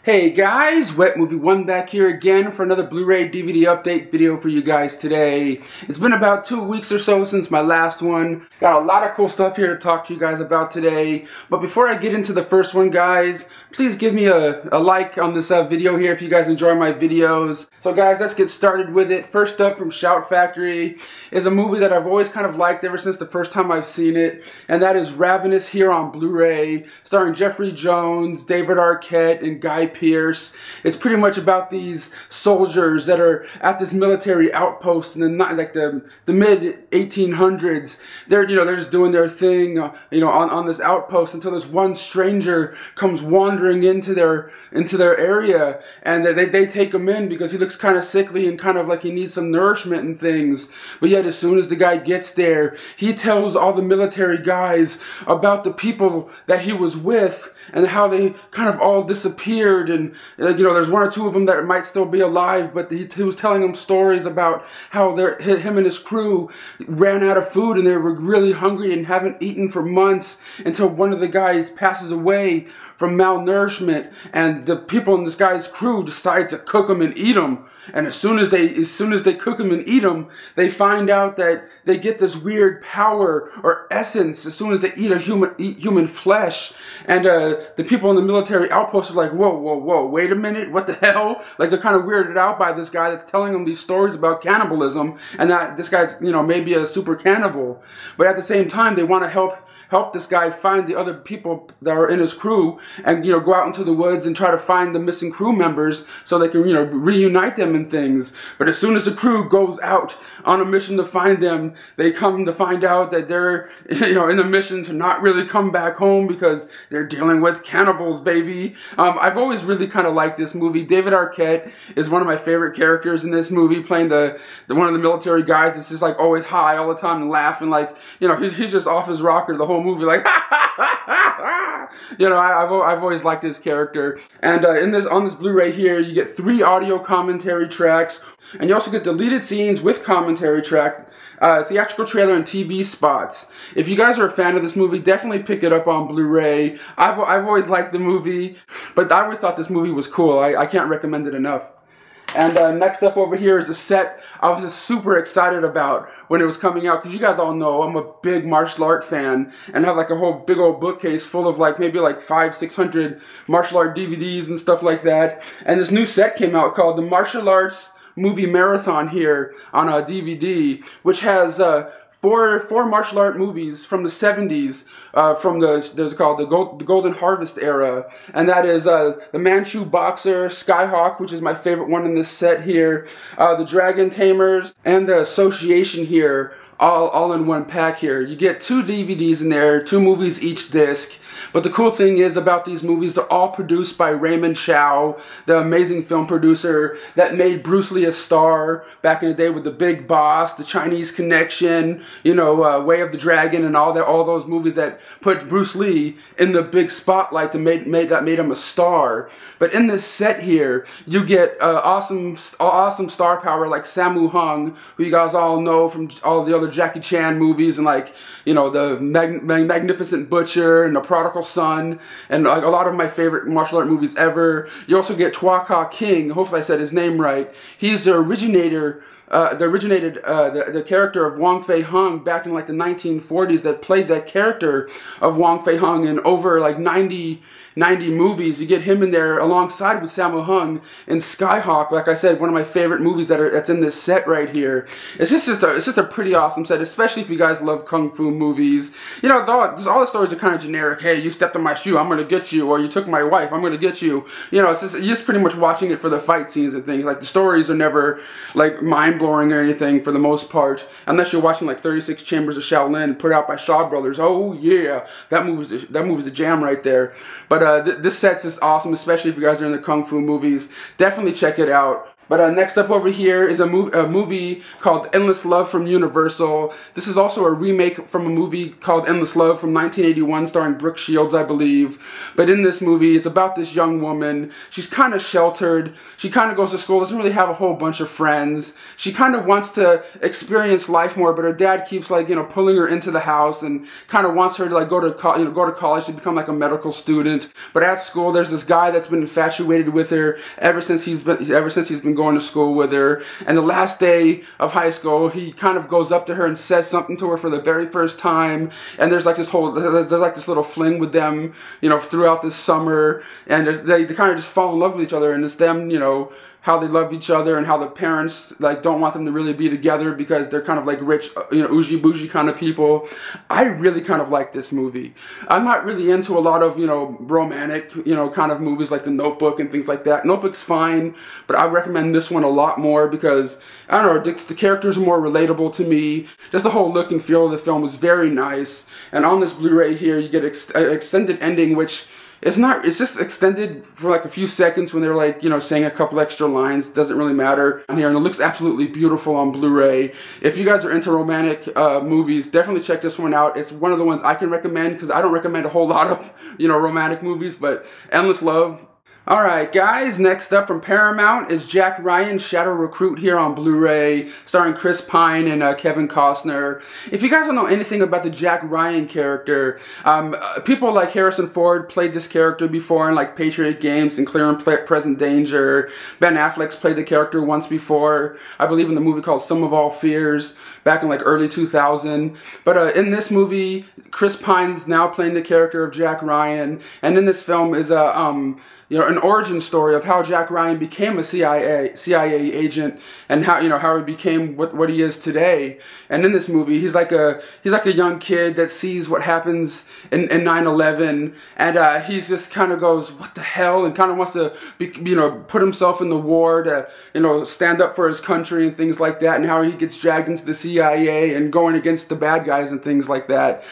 Hey guys, Wet Movie 1 back here again for another Blu-ray DVD update video for you guys today. It's been about 2 weeks or so since my last one. Got a lot of cool stuff here to talk to you guys about today. But before I get into the first one, guys, please give me a like on this video here if you guys enjoy my videos. So guys, let's get started with it. First up from Shout Factory is a movie that I've always kind of liked ever since the first time I've seen it. And that is Ravenous here on Blu-ray, starring Jeffrey Jones, David Arquette, and Guy Pearce. It's pretty much about these soldiers that are at this military outpost in the mid 1800s. They're just doing their thing on this outpost until this one stranger comes wandering into their area, and they take him in because he looks kind of sickly and kind of like he needs some nourishment and things. But yet as soon as the guy gets there, he tells all the military guys about the people that he was with and how they kind of all disappeared, and there's one or two of them that might still be alive, but he was telling them stories about how him and his crew ran out of food and they were really hungry and haven't eaten for months until one of the guys passes away from malnourishment, and the people in this guy's crew decide to cook him and eat him. And as soon as they cook him and eat him, they find out that they get this weird power or essence as soon as they eat human flesh. And the people in the military outpost are like, whoa, wait a minute, what the hell? Like, they're kind of weirded out by this guy that's telling them these stories about cannibalism, and that this guy's maybe a super cannibal. But at the same time, they want to help this guy find the other people that are in his crew, and go out into the woods and try to find the missing crew members so they can reunite them and things. But as soon as the crew goes out on a mission to find them, they come to find out that they're in the mission to not really come back home because they're dealing with cannibals, baby. I've always really kind of liked this movie. David Arquette is one of my favorite characters in this movie, playing the one of the military guys that's just like always high all the time and laughing, like he's just off his rocker the whole movie, like I've always liked his character. And on this Blu-ray here, you get 3 audio commentary tracks, and you also get deleted scenes with commentary track, theatrical trailer, and TV spots. If you guys are a fan of this movie, definitely pick it up on Blu-ray. I've always liked the movie, but I always thought this movie was cool. I can't recommend it enough. And next up over here is a set I was just super excited about when it was coming out, because you guys all know I'm a big martial art fan and have like a whole big old bookcase full of maybe 500-600 martial art DVDs and stuff like that. And this new set came out called the Martial Arts Movie Marathon here on a DVD, which has four martial art movies from the 70s, from the Golden Harvest era, and that is the Manchu Boxer, Skyhawk, which is my favorite one in this set here, the Dragon Tamers, and the Association here, all in one pack here. You get 2 DVDs in there, 2 movies each disc. But the cool thing is about these movies, they're all produced by Raymond Chow, the amazing film producer that made Bruce Lee a star back in the day with The Big Boss, The Chinese Connection, Way of the Dragon, and all those movies that put Bruce Lee in the big spotlight that made him a star. But in this set here, you get awesome star power like Sammo Hung, who you guys all know from all the other Jackie Chan movies, and the Magnificent Butcher and The Prodigal Son, and a lot of my favorite martial art movies ever. You also get Hing, hopefully I said his name right. He's the originated the character of Wong Fei Hung back in the 1940s, that played that character of Wong Fei Hung in over 90 movies. You get him in there alongside with Sammo Hung in Skyhawk. Like I said, one of my favorite movies that's in this set right here. It's just a pretty awesome set, especially if you guys love kung fu movies. All the stories are kind of generic. Hey, you stepped on my shoe, I'm gonna get you, or you took my wife, I'm gonna get you. You're just pretty much watching it for the fight scenes and things. The stories are never mind-blowing or anything for the most part, unless you're watching 36 Chambers of Shaolin, put out by Shaw Brothers. Oh yeah, that movie's a jam right there. But this set's just awesome, especially if you guys are into kung fu movies. Definitely check it out. But next up over here is a movie called Endless Love from Universal. This is also a remake from a movie called Endless Love from 1981 starring Brooke Shields, I believe. But in this movie, it's about this young woman. She's kind of sheltered. She kind of goes to school, doesn't really have a whole bunch of friends. She kind of wants to experience life more, but her dad keeps like, you know, pulling her into the house and kind of wants her to like go to college to become like a medical student. But at school, there's this guy that's been infatuated with her ever since he's been going to school with her. And the last day of high school, he kind of goes up to her and says something to her for the very first time. And there's like this little fling with them, you know, throughout this summer. And they kind of just fall in love with each other. And it's them, you know, how they love each other and how the parents like don't want them to really be together because they're kind of like rich, you know, ougie bougie kind of people. I really kind of like this movie. I'm not really into a lot of, you know, romantic, you know, kind of movies like The Notebook and things like that. Notebook's fine, but I recommend this one a lot more because, I don't know, the characters are more relatable to me. Just the whole look and feel of the film is very nice. And on this Blu-ray here, you get an extended ending, which it's just extended for like a few seconds when they're like, you know, saying a couple extra lines. Doesn't really matter on here. And it looks absolutely beautiful on Blu-ray. If you guys are into romantic movies, definitely check this one out. It's one of the ones I can recommend because I don't recommend a whole lot of, you know, romantic movies, but Endless Love. Alright guys, next up from Paramount is Jack Ryan, Shadow Recruit here on Blu-ray, starring Chris Pine and Kevin Costner. If you guys don't know anything about the Jack Ryan character, people like Harrison Ford played this character before in like Patriot Games and Clear and Present Danger. Ben Affleck's played the character once before, I believe in the movie called Sum of All Fears, back in like early 2000. But in this movie, Chris Pine's now playing the character of Jack Ryan, and in this film is you know, an origin story of how Jack Ryan became a CIA agent and how, you know, how he became what he is today. And in this movie, he's like a young kid that sees what happens in 9/11, and he's just kind of goes, what the hell, and kind of wants to you know, put himself in the war to, you know, stand up for his country and things like that, and how he gets dragged into the CIA and going against the bad guys and things like that.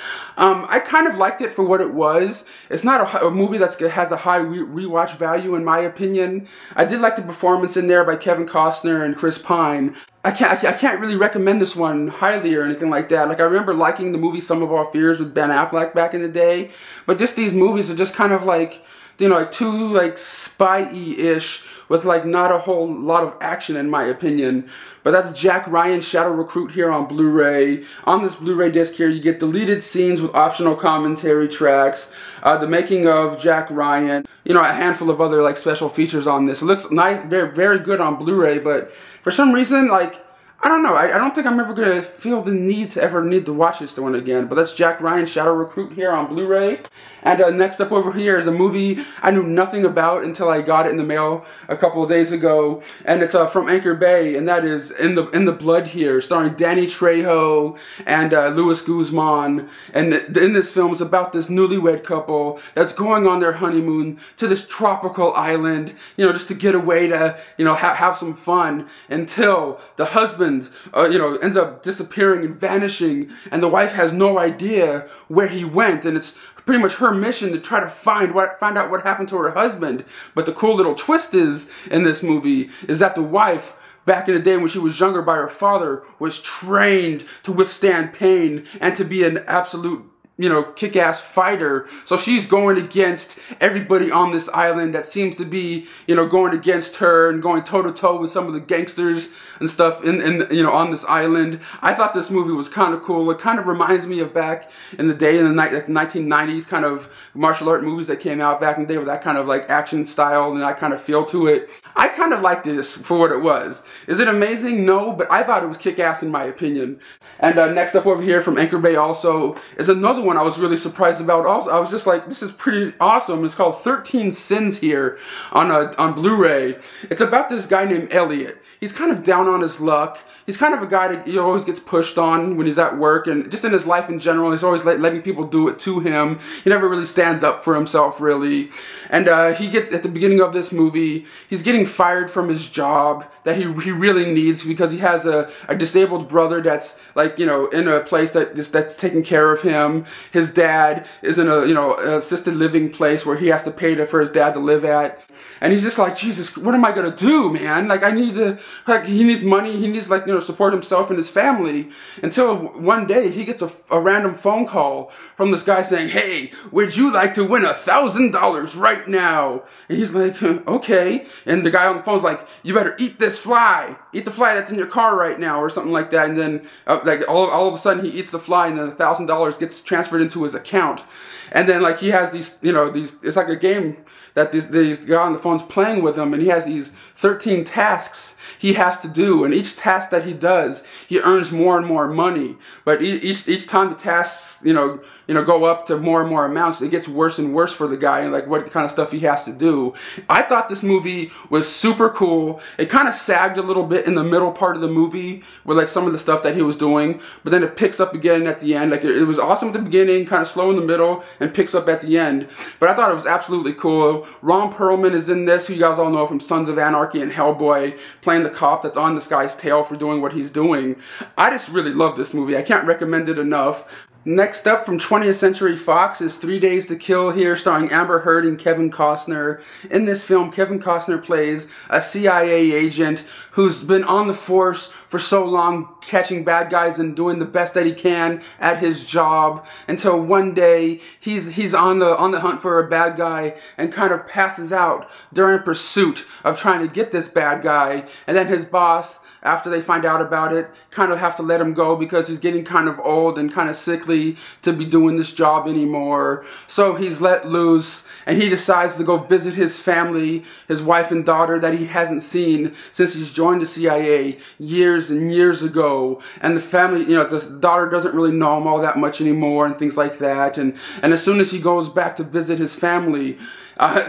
I kind of liked it for what it was. It's not a movie that has a high rewatch value in my opinion. I did like the performance in there by Kevin Costner and Chris Pine. I can't really recommend this one highly or anything like that. Like, I remember liking the movie Sum of All Fears with Ben Affleck back in the day, but just these movies are just kind of like, you know, like too like spy-y-ish with like not a whole lot of action in my opinion. But that's Jack Ryan, Shadow Recruit here on Blu-ray. On this Blu-ray disc here, you get deleted scenes with optional commentary tracks, the making of Jack Ryan, you know, a handful of other like special features on this. It looks nice, very, very good on Blu-ray, but for some reason, like, I don't know, I don't think I'm ever going to feel the need to watch this one again. But that's Jack Ryan, Shadow Recruit here on Blu-ray. And next up over here is a movie I knew nothing about until I got it in the mail a couple of days ago. And it's from Anchor Bay, and that is In the Blood here, starring Danny Trejo and Luis Guzmán. And in this film, it's about this newlywed couple that's going on their honeymoon to this tropical island, you know, just to get away to, you know, have some fun, until the husband, you know, ends up disappearing and vanishing, and the wife has no idea where he went, and it's pretty much her mission to try to find out what happened to her husband. But the cool little twist in this movie is that the wife, back in the day when she was younger by her father, was trained to withstand pain and to be an absolute, you know, kick-ass fighter. So she's going against everybody on this island that seems to be, you know, going against her and going toe-to-toe with some of the gangsters and stuff in you know, on this island. I thought this movie was kind of cool. It kind of reminds me of back in the day, in the 1990s kind of martial art movies that came out back in the day with that kind of like action style and that kind of feel to it. I kind of liked this for what it was. Is it amazing? No, but I thought it was kick-ass in my opinion. And next up over here from Anchor Bay also is another one I was really surprised about. Also, I was just like, this is pretty awesome. It's called 13 Sins here on Blu-ray. It's about this guy named Elliot. He's kind of down on his luck. He's kind of a guy that, you know, always gets pushed on when he's at work, and just in his life in general, he's always letting people do it to him. He never really stands up for himself, really. And he gets, at the beginning of this movie, he's getting fired from his job that he really needs because he has a disabled brother that's, like, you know, in a place that's taking care of him. His dad is in a, you know, assisted living place where he has to pay for his dad to live at. and he's just like, Jesus, what am I gonna do, man? Like, I need to, like, he needs money, he needs, like, you know, support himself and his family, until one day he gets a random phone call from this guy saying, hey, would you like to win $1,000 right now? And he's like, okay. And the guy on the phone's like, you better eat this fly. Eat the fly that's in your car right now, or something like that. And then, like, all of a sudden, he eats the fly, and then $1,000 gets transferred into his account. And then, like, he has these, you know, it's like a game that this guy on the phone's playing with him, and he has these 13 tasks he has to do, and each task that he does, he earns more and more money. But each time the tasks, you know, go up to more and more amounts, it gets worse and worse for the guy, and like what kind of stuff he has to do. I thought this movie was super cool. It kind of sagged a little bit in the middle part of the movie with like some of the stuff that he was doing, but then it picks up again at the end. Like it was awesome at the beginning, kind of slow in the middle, and picks up at the end. But I thought it was absolutely cool. Ron Perlman is in this, who you guys all know from Sons of Anarchy and Hellboy, playing the cop that's on this guy's tail for doing what he's doing. I just really love this movie. I can't recommend it enough. Next up from 20th Century Fox is 3 Days to Kill here, starring Amber Heard and Kevin Costner. In this film, Kevin Costner plays a CIA agent who's been on the force for so long, catching bad guys and doing the best that he can at his job, until one day he's on the hunt for a bad guy and kind of passes out during pursuit of trying to get this bad guy. And then his boss, after they find out about it, kind of have to let him go because he's getting kind of old and kind of sickly to be doing this job anymore. So he's let loose, and he decides to go visit his family, his wife and daughter that he hasn't seen since he's joined the CIA years and years ago. And the family, you know, the daughter doesn't really know him all that much anymore and things like that. And as soon as he goes back to visit his family,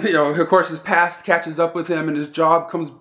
you know, of course his past catches up with him, and his job comes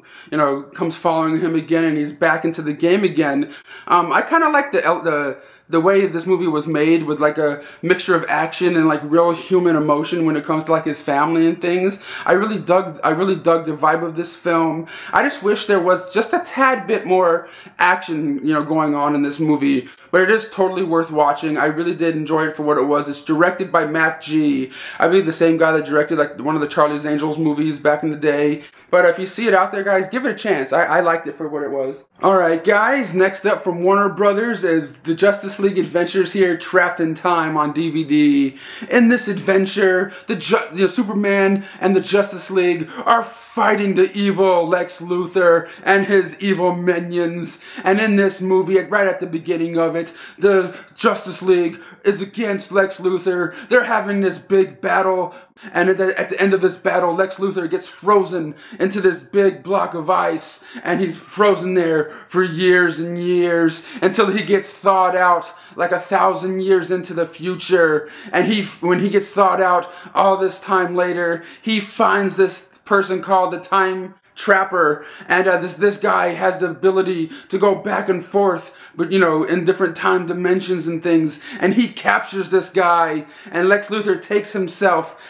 following him again, and he's back into the game again. I kind of like the way this movie was made, with like a mixture of action and like real human emotion when it comes to like his family and things. I really dug the vibe of this film. I just wish there was just a tad bit more action, you know, going on in this movie. But it is totally worth watching. I really did enjoy it for what it was. It's directed by Mac G. I believe the same guy that directed like one of the Charlie's Angels movies back in the day. But if you see it out there, guys, give it a chance. I liked it for what it was. Alright, guys, next up from Warner Brothers is the Justice League Adventures here, Trapped in Time on DVD. In this adventure, the Superman and the Justice League are fighting the evil Lex Luthor and his evil minions. And in this movie, right at the beginning of it, the Justice League is against Lex Luthor. They're having this big battle. And at the end of this battle, Lex Luthor gets frozen into this big block of ice, and he's frozen there for years and years until he gets thawed out like 1,000 years into the future. And when he gets thawed out all this time later, he finds this person called the Time Trapper, and this guy has the ability to go back and forth, but you know, in different time dimensions and things. And he captures this guy, and Lex Luthor takes himself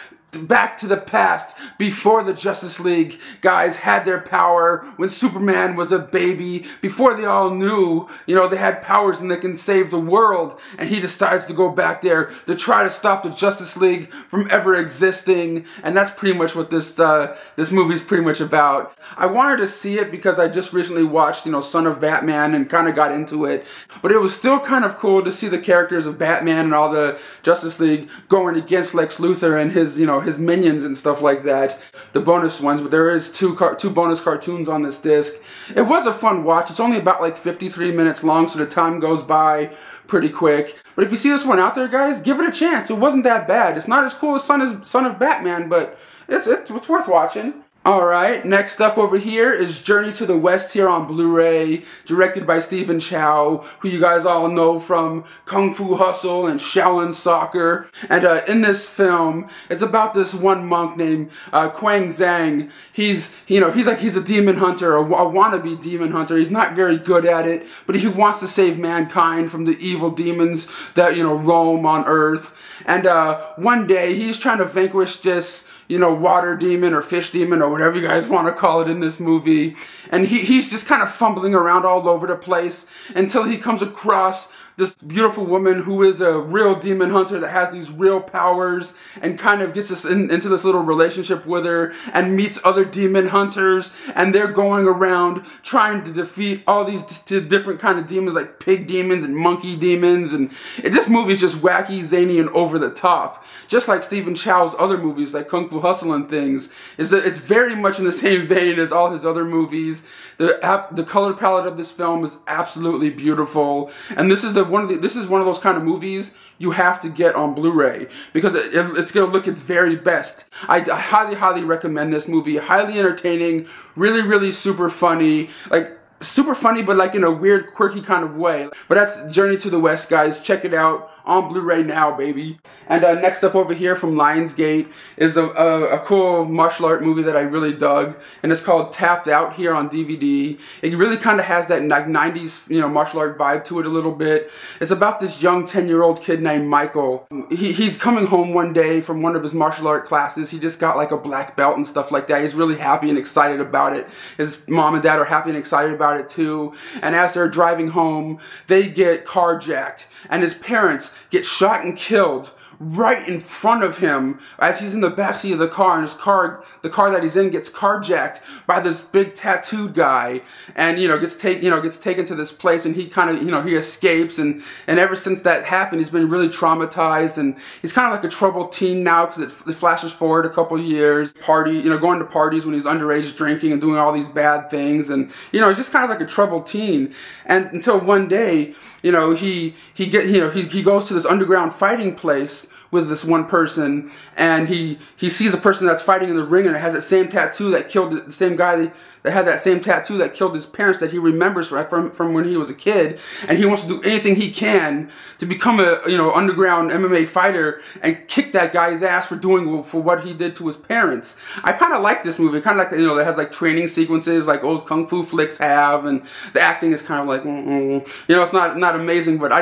back to the past, before the Justice League guys had their power, when Superman was a baby, before they all knew, you know, they had powers and they can save the world. And he decides to go back there to try to stop the Justice League from ever existing. And that's pretty much what this movie's pretty much about. I wanted to see it because I just recently watched, you know, Son of Batman, and kind of got into it. But it was still kind of cool to see the characters of Batman and all the Justice League going against Lex Luthor and his, you know, his minions and stuff like that, the bonus ones. But there is two bonus cartoons on this disc. It was a fun watch. It's only about like 53 minutes long, so the time goes by pretty quick. But if you see this one out there, guys, give it a chance. It wasn't that bad. It's not as cool as Son of Batman, but it's worth watching. Alright, next up over here is Journey to the West here on Blu-ray, directed by Stephen Chow, who you guys all know from Kung Fu Hustle and Shaolin Soccer. And in this film, it's about this one monk named Quang Zhang. He's a demon hunter, a wannabe demon hunter. He's not very good at it, but he wants to save mankind from the evil demons that, you know, roam on Earth. And one day, he's trying to vanquish this, you know, water demon or fish demon or whatever you guys want to call it in this movie. And he's just kind of fumbling around all over the place until he comes across this beautiful woman who is a real demon hunter that has these real powers, and kind of gets us into this little relationship with her, and meets other demon hunters, and they're going around trying to defeat all these different kind of demons, like pig demons and monkey demons. And this movie's just wacky, zany, and over the top, just like Stephen Chow's other movies like Kung Fu Hustle and things. It's very much in the same vein as all his other movies. The color palette of this film is absolutely beautiful, and this is one of those kind of movies you have to get on Blu-ray, because it's going to look its very best. I highly recommend this movie. Highly entertaining, really super funny, but like in a weird, quirky kind of way. But that's Journey to the West, guys. Check it out on Blu-ray now, baby. And next up over here from Lionsgate is a cool martial art movie that I really dug, and it's called Tapped Out here on DVD. It really kind of has that like 90s, martial art vibe to it a little bit. It's about this young 10-year-old kid named Michael. He's coming home one day from one of his martial art classes. He just got like a black belt and stuff like that. He's really happy and excited about it. His mom and dad are happy and excited about it too. And as they're driving home, they get carjacked, and his parents get shot and killed right in front of him as he's in the backseat of the car, and the car that he's in gets carjacked by this big tattooed guy, and gets taken to this place, and he kind of he escapes, and ever since that happened, he's been really traumatized, and he's kind of like a troubled teen now, because it flashes forward a couple years, going to parties when he's underage, drinking and doing all these bad things, and he's just kind of like a troubled teen, and until one day, he goes to this underground fighting place with this one person, and he sees a person that's fighting in the ring, and it has that same tattoo that killed the same guy that had that same tattoo that killed his parents, that he remembers from when he was a kid, and he wants to do anything he can to become a underground MMA fighter and kick that guy's ass for what he did to his parents. I kind of like this movie. Kind of like it has like training sequences like old kung fu flicks have, and the acting is kind of like it's not amazing, but I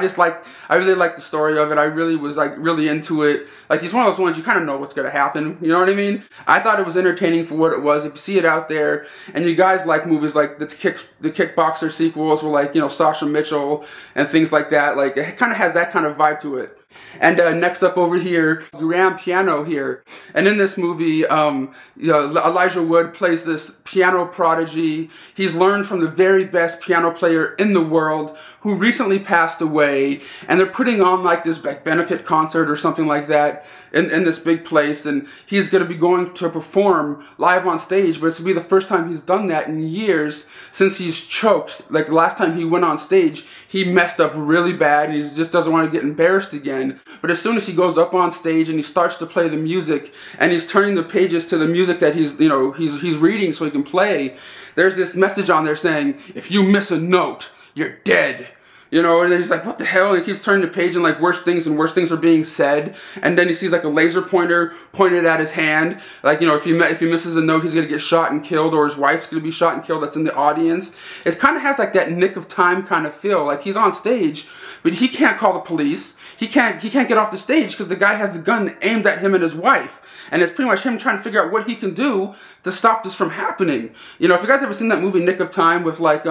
really like the story of it. I really was like really into it. Like, it's one of those ones you kind of know what's gonna happen. You know what I mean? I thought it was entertaining for what it was. If you see it out there, and you guys like movies like the Kickboxer sequels with like Sasha Mitchell and things like that, like it kind of has that kind of vibe to it. And next up over here, Grand Piano here. And in this movie, Elijah Wood plays this piano prodigy. He's learned from the very best piano player in the world who recently passed away. And they're putting on like this benefit concert or something like that in this big place. And he's going to be going to perform live on stage. But it's going to be the first time he's done that in years since he's choked. Like the last time he went on stage, he messed up really bad. And he just doesn't want to get embarrassed again. But as soon as he goes up on stage and he starts to play the music, and he's turning the pages to the music that he's reading so he can play, there's this message on there saying, if you miss a note, you're dead. And then he's like, what the hell? And he keeps turning the page, and like worse things are being said. And then he sees like a laser pointer pointed at his hand. Like, if he misses a note, he's going to get shot and killed, or his wife's going to be shot and killed that's in the audience. It kind of has like that Nick of Time kind of feel. Like he's on stage, but he can't call the police. He can't get off the stage because the guy has the gun aimed at him and his wife. And it's pretty much him trying to figure out what he can do to stop this from happening. If you guys ever seen that movie Nick of Time with like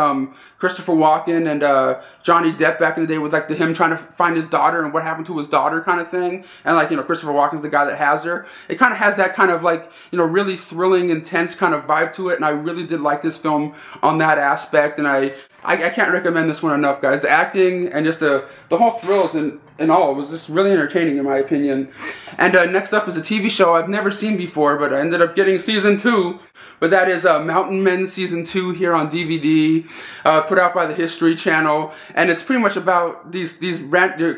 Christopher Walken and Johnny Depp back in the day, with like him trying to find his daughter and what happened to his daughter kind of thing, and like Christopher Walken's the guy that has her. It kind of has that kind of like really thrilling, intense kind of vibe to it, and I really did like this film on that aspect, and I can't recommend this one enough, guys. The acting and just the whole thrills and all was just really entertaining in my opinion. And next up is a TV show I've never seen before, but I ended up getting season 2. But that is Mountain Men season 2 here on DVD, put out by the History Channel, and it's pretty much about these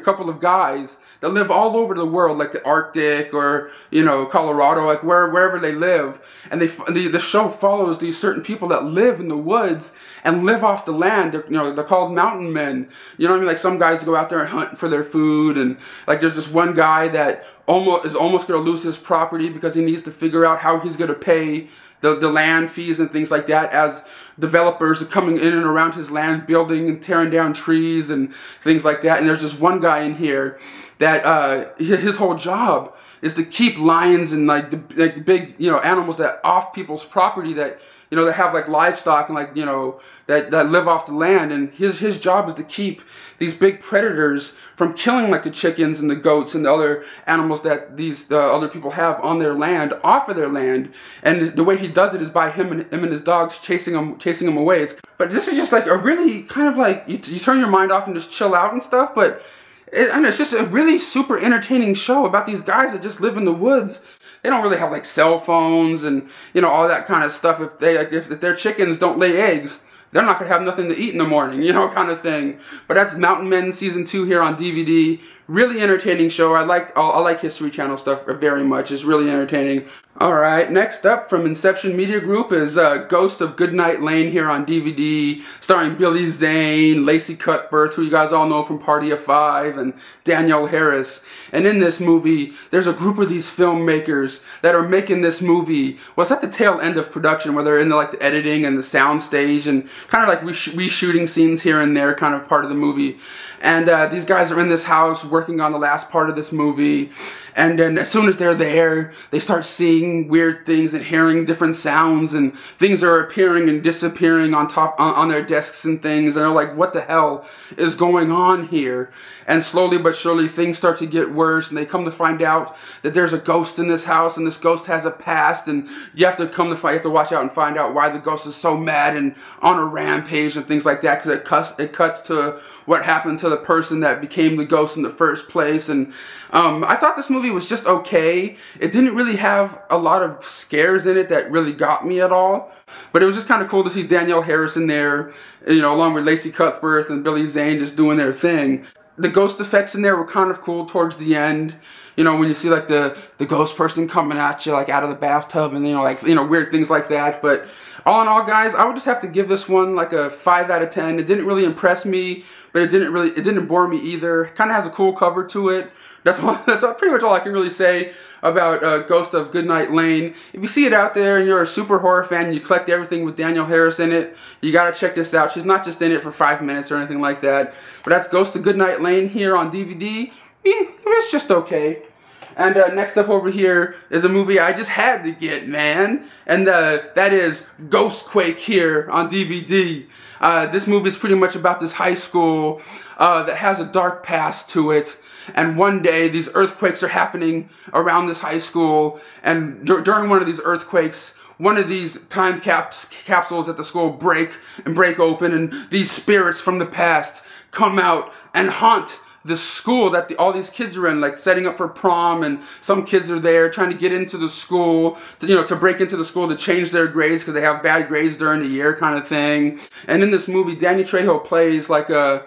couple of guys that live all over the world, like the Arctic or Colorado, like wherever they live, and the show follows these certain people that live in the woods and live off the land. They're called mountain men. You know what I mean? Like some guys go out there and hunt for their food, and like there's this one guy that is almost going to lose his property because he needs to figure out how he's going to pay the land fees and things like that, as developers are coming in and around his land, building and tearing down trees and things like that. And there's just one guy in here that his whole job is to keep lions and like the big, you know, animals that off people's property that, you know, that have like livestock and like, you know, that live off the land. And his job is to keep these big predators from killing like the chickens and the goats and the other animals that these other people have on their land, off of their land. And the way he does it is by him and his dogs chasing them away. But this is just like a really kind of like, you turn your mind off and just chill out and stuff. But it's just a really super entertaining show about these guys that just live in the woods. They don't really have like cell phones and, you know, all that kind of stuff. If their chickens don't lay eggs, they're not gonna have nothing to eat in the morning, you know, kind of thing. But that's Mountain Men Season 2 here on DVD. Really entertaining show. I like History Channel stuff very much. It's really entertaining. Alright, next up from Inception Media Group is Ghost of Goodnight Lane here on DVD, starring Billy Zane, Lacey Cuthbert, who you guys all know from Party of Five, and Danielle Harris. And in this movie, there's a group of these filmmakers that are making this movie. Well, it's at the tail end of production, where they're in the editing and the sound stage, and kind of like reshooting scenes here and there, kind of part of the movie. And these guys are in this house working on the last part of this movie. And then as soon as they're there, they start seeing weird things and hearing different sounds, and things are appearing and disappearing on their desks and things. And they're like, what the hell is going on here? And slowly but surely things start to get worse, and they come to find out that there's a ghost in this house, and this ghost has a past, and you have to watch out and find out why the ghost is so mad and on a rampage and things like that, because it cuts to what happened to the person that became the ghost in the first place. And I thought this movie was just okay. It didn't really have a lot of scares in it that really got me at all. But it was just kind of cool to see Danielle Harris in there, you know, along with Lacey Cuthbert and Billy Zane just doing their thing. The ghost effects in there were kind of cool towards the end. You know, when you see like the ghost person coming at you like out of the bathtub, and weird things like that. But all in all, guys, I would just have to give this one like a 5 out of 10. It didn't really impress me, but it didn't bore me either. It kind of has a cool cover to it. That's pretty much all I can really say about Ghost of Goodnight Lane. If you see it out there and you're a super horror fan and you collect everything with Danielle Harris in it, you gotta check this out. She's not just in it for 5 minutes or anything like that. But that's Ghost of Goodnight Lane here on DVD. It's just okay. And next up over here is a movie I just had to get, man. And that is Ghostquake here on DVD. This movie is pretty much about this high school that has a dark past to it. And one day, these earthquakes are happening around this high school. And during one of these earthquakes, one of these time capsules at the school break open. And these spirits from the past come out and haunt the school that all these kids are in, like setting up for prom, and some kids are there trying to get into the school, to break into the school to change their grades because they have bad grades during the year, kind of thing. And in this movie, Danny Trejo plays like a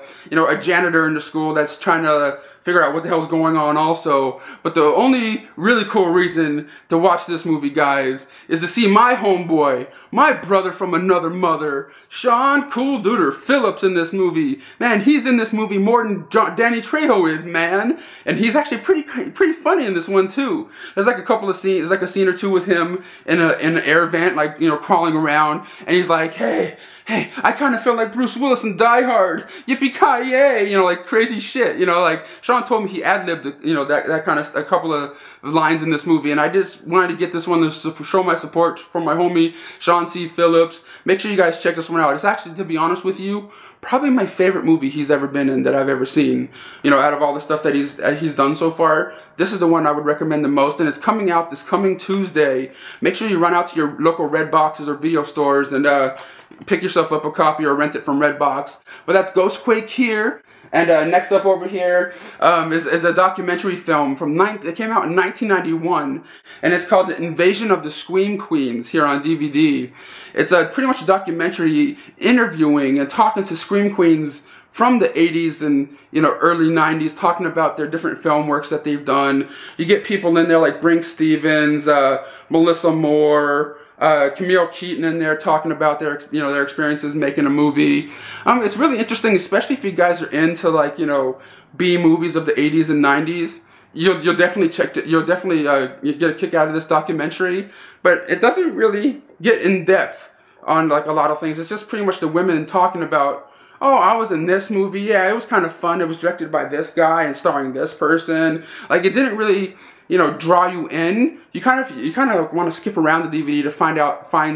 janitor in the school that's trying to figure out what the hell's going on also. But the only really cool reason to watch this movie, guys, is to see my homeboy, my brother from another mother, Sean Cool Duder Phillips in this movie. Man, he's in this movie more than Danny Trejo is, man. And he's actually pretty funny in this one too. There's like a couple of scenes, there's like a scene or two with him in an air vent, like, crawling around, and he's like, hey, I kind of feel like Bruce Willis in Die Hard. Yippee-ki-yay, like crazy shit. Like Sean told me he ad-libbed, that kind of a couple of lines in this movie, and I just wanted to get this one to show my support for my homie Sean C. Phillips. Make sure you guys check this one out. It's actually, to be honest with you, probably my favorite movie he's ever been in that I've ever seen. Out of all the stuff that he's done so far, this is the one I would recommend the most, and it's coming out this coming Tuesday. Make sure you run out to your local Red Boxes or video stores and pick yourself up a copy or rent it from Redbox. But that's Ghostquake here. And next up over here is a documentary film that came out in 1991, and it's called The Invasion of the Scream Queens here on DVD. It's pretty much a documentary interviewing and talking to Scream Queens from the 80s and early 90s, talking about their different film works that they've done. You get people in there like Brink Stevens, Melissa Moore, Camille Keaton in there talking about their experiences making a movie. It's really interesting, especially if you guys are into like B movies of the 80s and 90s. You'll definitely check it. You'll definitely you get a kick out of this documentary, but it doesn't really get in depth on like a lot of things. It's just pretty much the women talking about oh, I was in this movie. Yeah, it was kind of fun. It was directed by this guy and starring this person. Like, it didn't really, you know, draw you in. You kind of want to skip around the DVD to find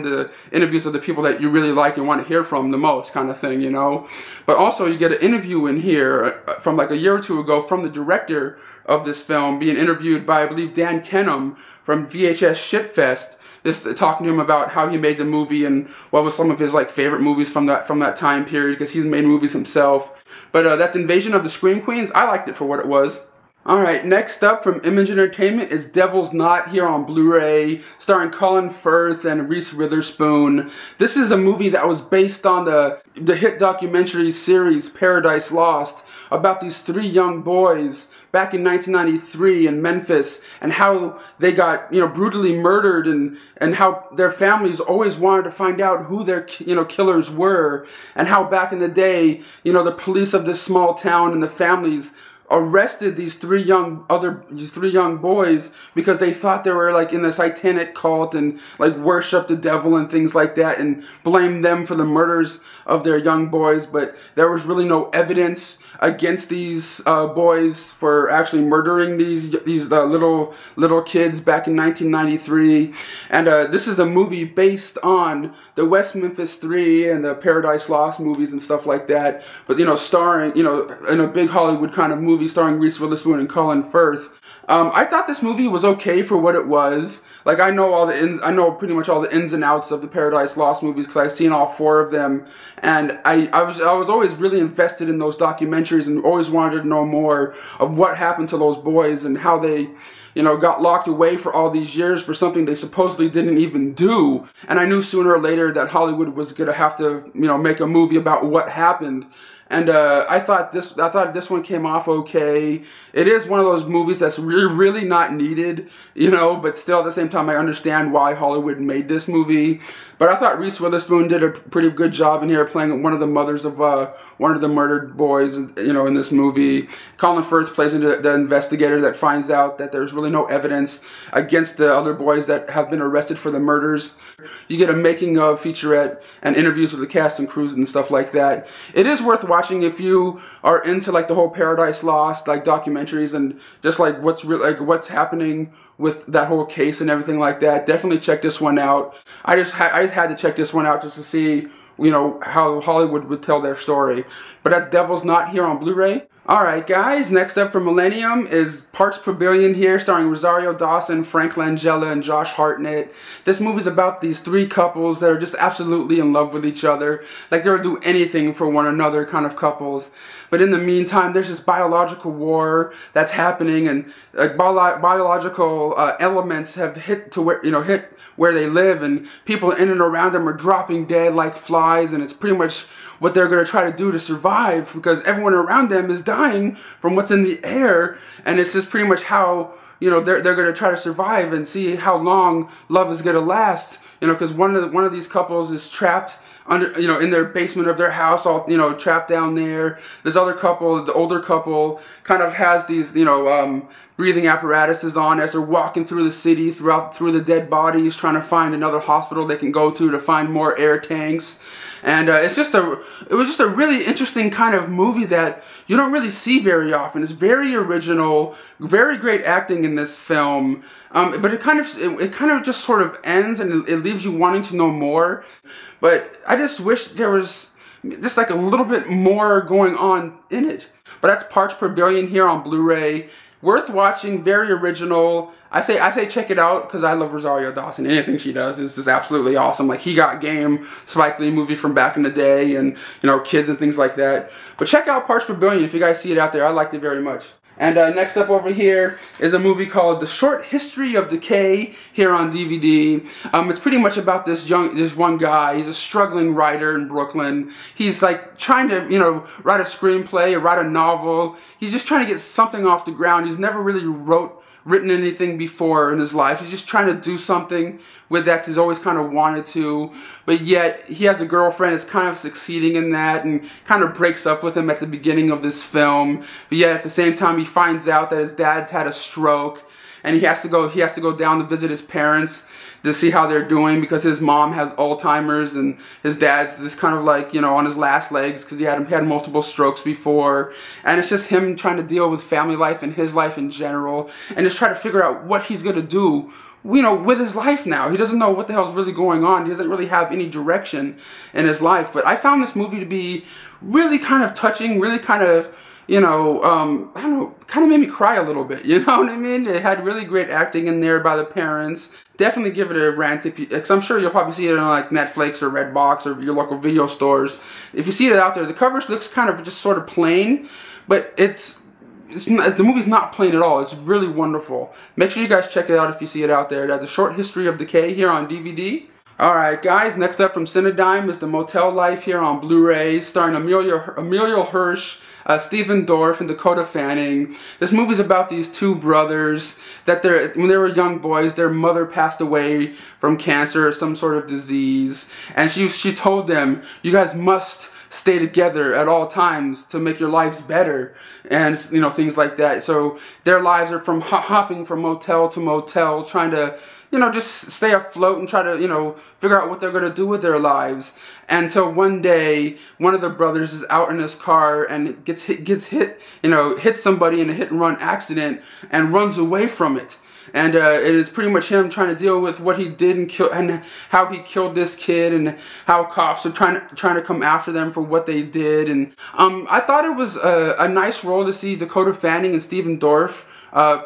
the interviews of the people that you really like and want to hear from the most, kind of thing, you know. But also, you get an interview in here from like a year or two ago from the director of this film, being interviewed by, I believe, Dan Kenham from VHS Shitfest. Just talking to him about how he made the movie and what was some of his like favorite movies from that time period, because he's made movies himself. But that's Invasion of the Scream Queens. I liked it for what it was. Alright, next up from Image Entertainment is Devil's Knot, here on Blu-ray, starring Colin Firth and Reese Witherspoon. This is a movie that was based on the hit documentary series Paradise Lost, about these 3 young boys back in 1993 in Memphis, and how they got, you know, brutally murdered, and how their families always wanted to find out who their, you know, killers were, and how back in the day, you know, the police of this small town and the families arrested these three young boys because they thought they were like in the satanic cult and like worship the devil and things like that, and blamed them for the murders of their young boys. But there was really no evidence against these boys for actually murdering these little kids back in 1993. And this is a movie based on the West Memphis 3 and the Paradise Lost movies and stuff like that, but, you know, starring, you know, in a big Hollywood kind of movie starring Reese Witherspoon and Colin Firth. I thought this movie was okay for what it was. Like, I know pretty much all the ins and outs of the Paradise Lost movies because I've seen all 4 of them, and I was always really invested in those documentaries and always wanted to know more of what happened to those boys and how they, you know, got locked away for all these years for something they supposedly didn't even do. And I knew sooner or later that Hollywood was gonna have to, you know, make a movie about what happened. And I thought this one came off okay. It is one of those movies that's really not needed, you know, but still at the same time I understand why Hollywood made this movie. But I thought Reese Witherspoon did a pretty good job in here playing one of the mothers of one of the murdered boys, you know, in this movie. Colin Firth plays the investigator that finds out that there's really no evidence against the other boys that have been arrested for the murders. You get a making of featurette and interviews with the cast and crews and stuff like that. It is worth watching if you are into like the whole Paradise Lost like documentaries and just like what's happening with that whole case and everything like that. Definitely check this one out. I just had to check this one out just to see, you know, how Hollywood would tell their story. But that's Devil's Knot here on Blu-ray. Alright guys, next up from Millennium is Parks Per Billion here, starring Rosario Dawson, Frank Langella, and Josh Hartnett. This movie's about these 3 couples that are just absolutely in love with each other. Like they'll do anything for one another kind of couples. But in the meantime, there's this biological war that's happening, and biological elements have hit where they live, and people in and around them are dropping dead like flies, and it's pretty much what they're going to try to do to survive because everyone around them is dying from what's in the air. And it's just pretty much how, you know, they're going to try to survive and see how long love is going to last, you know, because one of these couples is trapped under, you know, in their basement of their house, all, you know, trapped down there. This other couple, the older couple, kind of has these, you know, breathing apparatuses on as they're walking through the city, through the dead bodies, trying to find another hospital they can go to find more air tanks. And it was just a really interesting kind of movie that you don't really see very often. It's very original, very great acting in this film. But it kind of just sort of ends, and it leaves you wanting to know more. But I just wish there was just like a little bit more going on in it. But that's Parks Per Billion here on Blu-ray. Worth watching, very original. I say check it out because I love Rosario Dawson. Anything she does is just absolutely awesome. Like He Got Game, Spike Lee movie from back in the day, and, you know, kids and things like that. But check out Parks Per Billion if you guys see it out there. I liked it very much. And next up over here is a movie called The Short History of Decay here on DVD. It's pretty much about this one guy. He's a struggling writer in Brooklyn. He's like trying to, you know, write a screenplay or write a novel. He's just trying to get something off the ground. He's never really written anything before in his life. He's just trying to do something with that because he's always kind of wanted to, but yet he has a girlfriend that's kind of succeeding in that and kind of breaks up with him at the beginning of this film. But yet at the same time he finds out that his dad's had a stroke, and he has to go down to visit his parents to see how they're doing, because his mom has Alzheimer's and his dad's just kind of like, you know, on his last legs because he had multiple strokes before. And it's just him trying to deal with family life and his life in general, and just try to figure out what he's gonna do, you know, with his life now. He doesn't know what the hell's really going on. He doesn't really have any direction in his life. But I found this movie to be really kind of touching, really kind of, you know, I don't know, kind of made me cry a little bit, you know what I mean? It had really great acting in there by the parents. Definitely give it a rent, because I'm sure you'll probably see it on like Netflix or Redbox or your local video stores. If you see it out there, the cover looks kind of just sort of plain, but the movie's not plain at all. It's really wonderful. Make sure you guys check it out if you see it out there. It has a short history of decay here on DVD. Alright guys, next up from Cinedigm is the Motel Life here on Blu-ray, starring Emilio Hirsch, Stephen Dorff, and Dakota Fanning. This movie's about these two brothers that when they were young boys, their mother passed away from cancer or some sort of disease, and she told them, you guys must stay together at all times to make your lives better, and you know, things like that. So their lives are from hopping from motel to motel, trying to, you know, just stay afloat and try to, you know, figure out what they're going to do with their lives. Until one day, one of the brothers is out in his car and gets hit, you know, hits somebody in a hit and run accident and runs away from it. And it is pretty much him trying to deal with what he did and how he killed this kid, and how cops are trying to come after them for what they did. And I thought it was a nice role to see Dakota Fanning and Stephen Dorff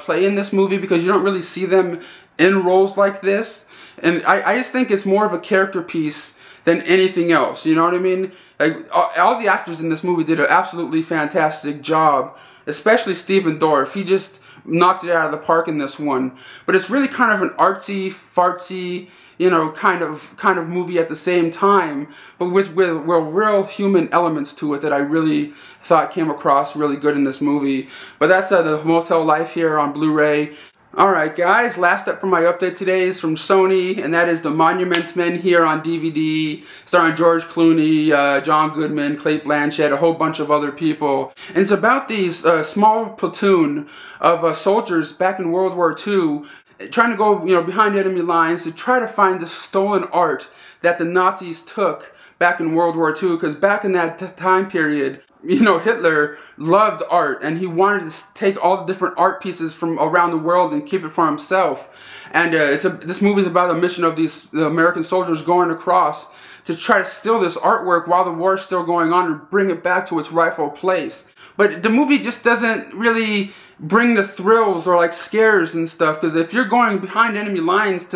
play in this movie, because you don't really see them in roles like this. And I just think it's more of a character piece than anything else, you know what I mean? Like, all the actors in this movie did an absolutely fantastic job, especially Stephen Dorff. He just knocked it out of the park in this one. But it's really kind of an artsy, fartsy, you know, kind of movie at the same time, but with real human elements to it that I really thought came across really good in this movie. But that's the Motel Life here on Blu-ray. Alright guys, last up for my update today is from Sony, and that is The Monuments Men here on DVD, starring George Clooney, John Goodman, Cate Blanchett, a whole bunch of other people. And it's about these small platoon of soldiers back in World War II trying to go, you know, behind enemy lines to try to find the stolen art that the Nazis took back in World War II, because back in that time period, you know, Hitler loved art, and he wanted to take all the different art pieces from around the world and keep it for himself. And this movie is about a mission of the American soldiers going across to try to steal this artwork while the war is still going on and bring it back to its rightful place. But the movie just doesn't really bring the thrills or like scares and stuff, because if you're going behind enemy lines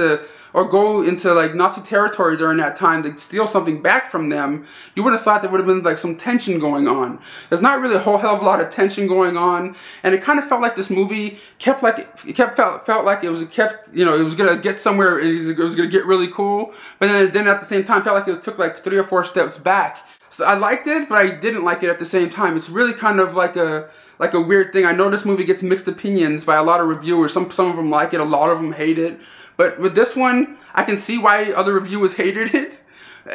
or go into like Nazi territory during that time to steal something back from them, you would have thought there would have been like some tension going on. There's not really a whole hell of a lot of tension going on, and it kind of felt like this movie felt like it was gonna get somewhere, and it was gonna get really cool, but then at the same time felt like it took like 3 or 4 steps back. So I liked it, but I didn't like it at the same time. It's really kind of like a weird thing. I know this movie gets mixed opinions by a lot of reviewers. Some of them like it, a lot of them hate it. But with this one, I can see why other reviewers hated it.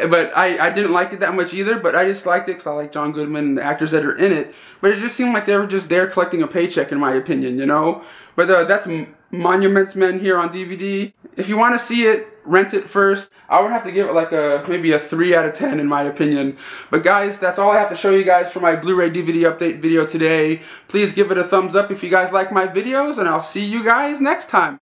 But I didn't like it that much either. But I just liked it because I like John Goodman and the actors that are in it. But it just seemed like they were just there collecting a paycheck, in my opinion, you know. But that's Monuments Men here on DVD. If you want to see it, rent it first. I would have to give it like maybe a 3 out of 10 in my opinion. But guys, that's all I have to show you guys for my Blu-ray DVD update video today. Please give it a thumbs up if you guys like my videos, and I'll see you guys next time.